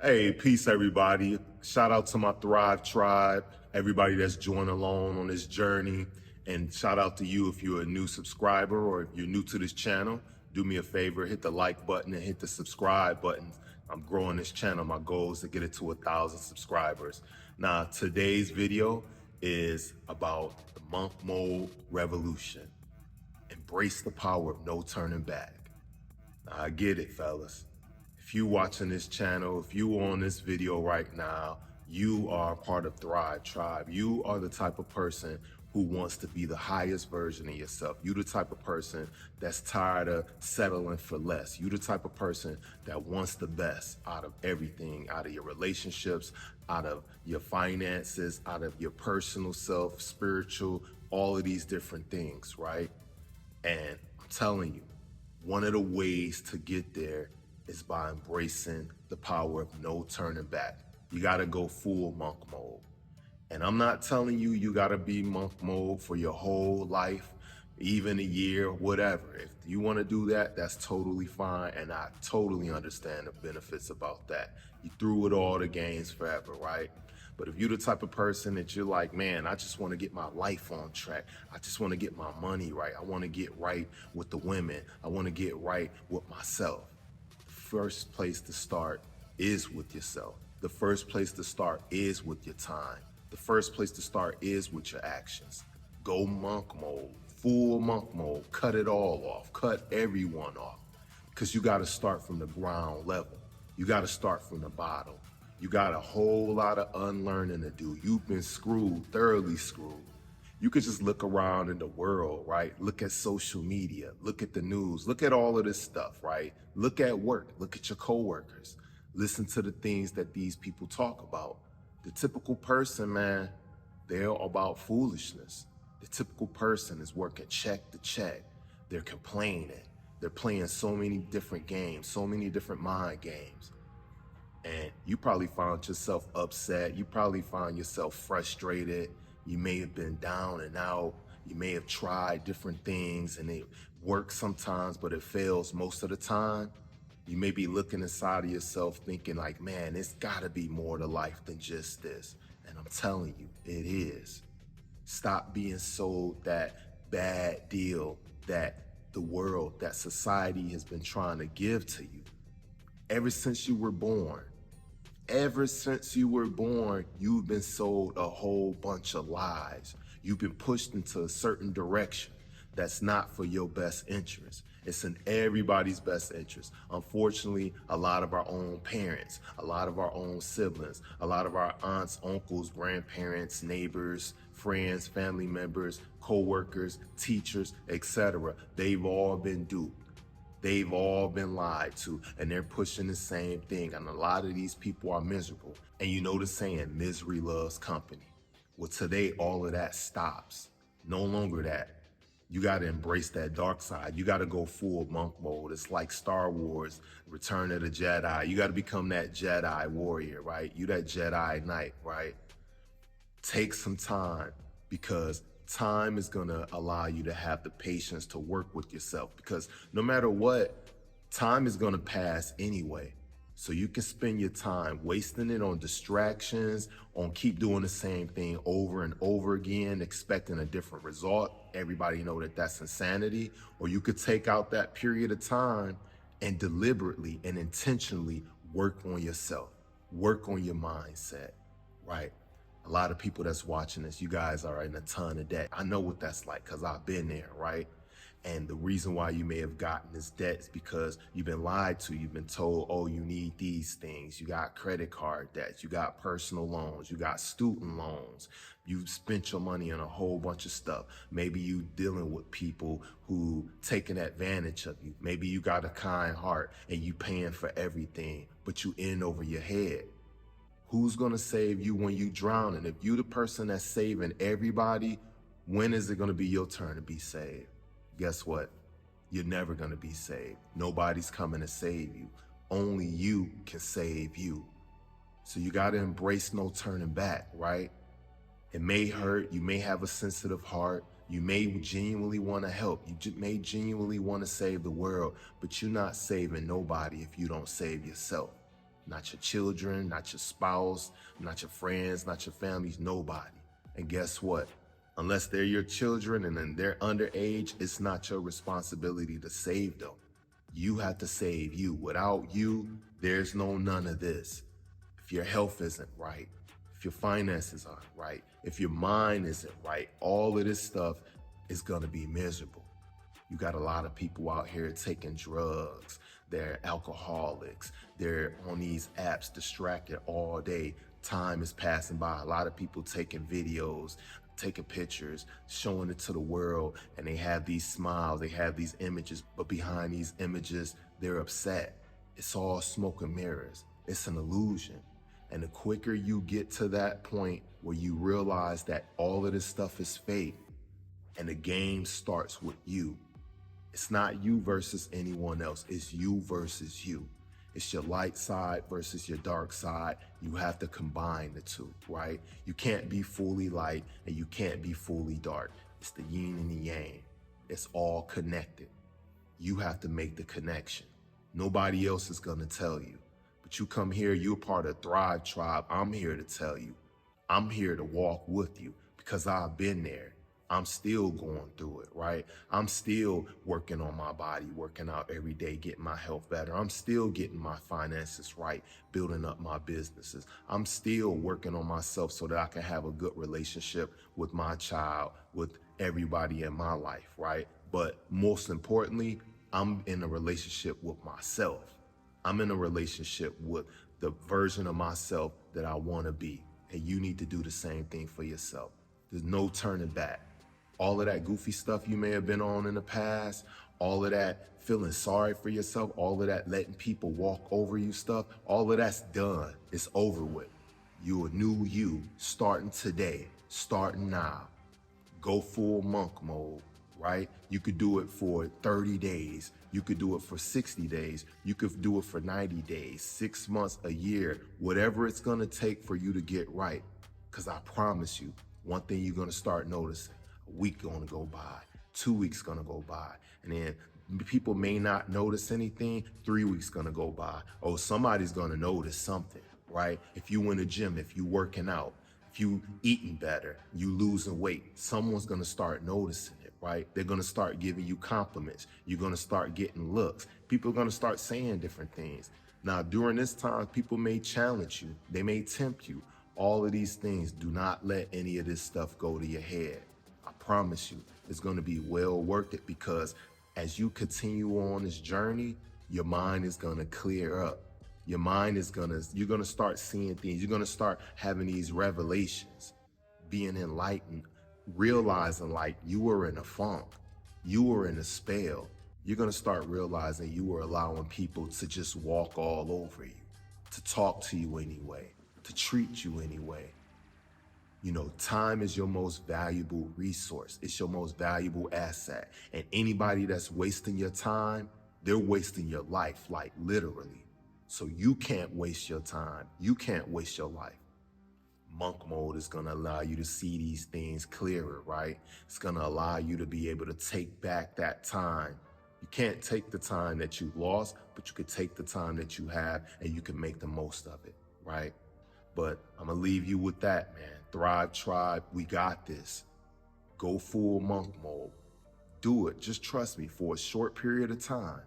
Hey, peace, everybody. Shout out to my Thrive Tribe, everybody that's joined along on this journey. And shout out to you if you're a new subscriber or if you're new to this channel. Do me a favor, hit the like button and hit the subscribe button. I'm growing this channel. My goal is to get it to 1,000 subscribers. Now, today's video is about the monk mode revolution. Embrace the power of no turning back. Now, I get it, fellas. If you watching this channel, if you on this video right now, you are part of Thrive Tribe. You are the type of person who wants to be the highest version of yourself. You the type of person that's tired of settling for less. You the type of person that wants the best out of everything, out of your relationships, out of your finances, out of your personal self, spiritual, all of these different things, right? And I'm telling you, one of the ways to get there is by embracing the power of no turning back. You gotta go full monk mode. And I'm not telling you you gotta be monk mode for your whole life, even a year, whatever. If you wanna do that, that's totally fine, and I totally understand the benefits about that. You through with all the games forever, right? But if you're the type of person that you're like, man, I just want to get my life on track. I just want to get my money right. I want to get right with the women. I want to get right with myself. The first place to start is with yourself. The first place to start is with your time. The first place to start is with your actions. Go monk mode, full monk mode. Cut it all off. Cut everyone off. Because you got to start from the ground level. You got to start from the bottom. You got a whole lot of unlearning to do. You've been screwed, thoroughly screwed. You could just look around in the world, right? Look at social media, look at the news, look at all of this stuff, right? Look at work, look at your coworkers. Listen to the things that these people talk about. The typical person, man, they're about foolishness. The typical person is working check to check. They're complaining. They're playing so many different games, so many different mind games. And you probably found yourself upset. You probably found yourself frustrated. You may have been down and out. You may have tried different things and it works sometimes, but it fails most of the time. You may be looking inside of yourself thinking like, man, it's gotta be more to life than just this. And I'm telling you, it is. Stop being sold that bad deal that the world, that society has been trying to give to you. Ever since you were born, you've been sold a whole bunch of lies. You've been pushed into a certain direction that's not for your best interest. It's in everybody's best interest. Unfortunately, a lot of our own parents, a lot of our own siblings, a lot of our aunts, uncles, grandparents, neighbors, friends, family members, co-workers, teachers, etc. They've all been duped. They've all been lied to, and they're pushing the same thing. And a lot of these people are miserable. And you know the saying, misery loves company. Well, today, all of that stops. No longer that. You got to embrace that dark side. You got to go full monk mode. It's like Star Wars, Return of the Jedi. You got to become that Jedi warrior, right? You that Jedi Knight, right? Take some time, because time is going to allow you to have the patience to work with yourself, because no matter what, time is going to pass anyway. So you can spend your time wasting it on distractions, on keep doing the same thing over and over again, expecting a different result. Everybody know that that's insanity. Or you could take out that period of time and deliberately and intentionally work on yourself, work on your mindset, right? A lot of people that's watching this, you guys are in a ton of debt. I know what that's like because I've been there, right? And the reason why you may have gotten this debt is because you've been lied to. You've been told, oh, you need these things. You got credit card debts. You got personal loans. You got student loans. You've spent your money on a whole bunch of stuff. Maybe you dealing with people who taking advantage of you. Maybe you got a kind heart and you paying for everything, but you in over your head. Who's going to save you when you drown? And if you the person that's saving everybody, when is it going to be your turn to be saved? Guess what? You're never going to be saved. Nobody's coming to save you. Only you can save you. So you got to embrace no turning back, right? It may hurt. You may have a sensitive heart. You may genuinely want to help. You may genuinely want to save the world, but you're not saving nobody if you don't save yourself. not your children, not your spouse, not your friends, not your families, nobody. And guess what? Unless they're your children and then they're underage, it's not your responsibility to save them. You have to save you. Without you, there's none of this. If your health isn't right, if your finances aren't right, if your mind isn't right, all of this stuff is gonna be miserable. You got a lot of people out here taking drugs. They're alcoholics. They're on these apps distracted all day. Time is passing by. A lot of people taking videos, taking pictures, showing it to the world, and they have these smiles, they have these images, but behind these images, they're upset. It's all smoke and mirrors. It's an illusion. And the quicker you get to that point where you realize that all of this stuff is fake and the game starts with you, it's not you versus anyone else. It's you versus you. It's your light side versus your dark side. You have to combine the two, right? You can't be fully light and you can't be fully dark. It's the yin and the yang. It's all connected. You have to make the connection. Nobody else is gonna tell you. But you come here, you're part of Thrive Tribe. I'm here to tell you. I'm here to walk with you because I've been there. I'm still going through it, right? I'm still working on my body, working out every day, getting my health better. I'm still getting my finances right, building up my businesses. I'm still working on myself so that I can have a good relationship with my child, with everybody in my life, right? But most importantly, I'm in a relationship with myself. I'm in a relationship with the version of myself that I want to be. And you need to do the same thing for yourself. There's no turning back. All of that goofy stuff you may have been on in the past, all of that feeling sorry for yourself, all of that letting people walk over you stuff, all of that's done. It's over with. You're a new you, starting today, starting now. Go full monk mode, right? You could do it for 30 days. You could do it for 60 days. You could do it for 90 days, 6 months, a year, whatever it's gonna take for you to get right. Because I promise you, one thing you're gonna start noticing, a week gonna go by, 2 weeks gonna go by, and then people may not notice anything, 3 weeks gonna go by. Oh, somebody's gonna notice something, right? If you in the gym, if you working out, if you eating better, you losing weight, someone's gonna start noticing it, right? They're gonna start giving you compliments. You're gonna start getting looks. People are gonna start saying different things. Now, during this time, people may challenge you. They may tempt you. All of these things, do not let any of this stuff go to your head. I promise you, it's gonna be well worth it, because as you continue on this journey, your mind is gonna clear up. Your mind is you're gonna start seeing things. You're gonna start having these revelations, being enlightened, realizing like you were in a funk, you were in a spell. You're gonna start realizing you were allowing people to just walk all over you, to talk to you anyway, to treat you anyway. You know, time is your most valuable resource. It's your most valuable asset. And anybody that's wasting your time, they're wasting your life, like literally. So you can't waste your time. You can't waste your life. Monk mode is gonna allow you to see these things clearer, right? It's gonna allow you to be able to take back that time. You can't take the time that you lost, but you can take the time that you have and you can make the most of it, right? But I'm gonna leave you with that, man. Thrive Tribe, we got this. Go full monk mode. Do it, just trust me, for a short period of time.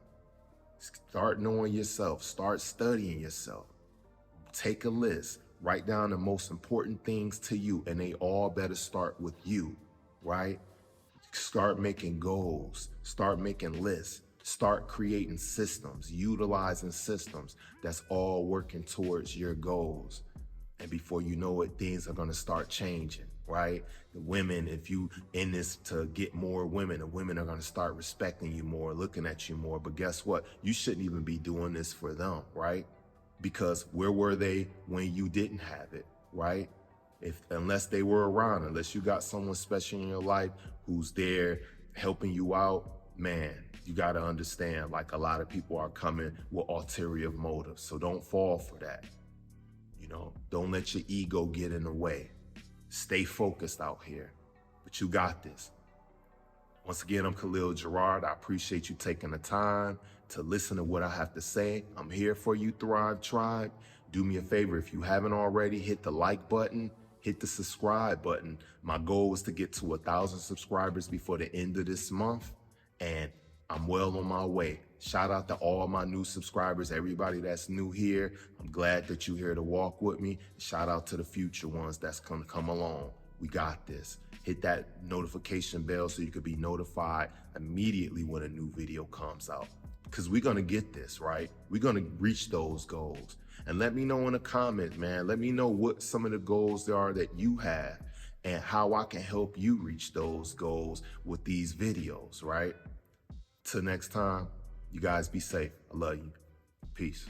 Start knowing yourself, start studying yourself. Take a list, write down the most important things to you, and they all better start with you, right? Start making goals, start making lists, start creating systems, utilizing systems that's all working towards your goals. And before you know it, things are gonna start changing, right? The women, if you in this to get more women, the women are gonna start respecting you more, looking at you more. But guess what? You shouldn't even be doing this for them, right? Because where were they when you didn't have it, right? Unless they were around, unless you got someone special in your life who's there helping you out, man, you gotta understand, like, a lot of people are coming with ulterior motives. So don't fall for that. You know, don't let your ego get in the way. Stay focused out here, but you got this. Once again, I'm Khalil Gerard. I appreciate you taking the time to listen to what I have to say. I'm here for you, Thrive Tribe. Do me a favor, if you haven't already, hit the like button, hit the subscribe button. My goal is to get to 1,000 subscribers before the end of this month, and I'm well on my way. Shout out to all my new subscribers, everybody that's new here. I'm glad that you're here to walk with me. Shout out to the future ones that's gonna come along. We got this. Hit that notification bell so you could be notified immediately when a new video comes out. Because we're gonna get this, right? We're gonna reach those goals. And let me know in the comments, man. Let me know what some of the goals there are that you have and how I can help you reach those goals with these videos, right? Till next time, you guys be safe. I love you. Peace.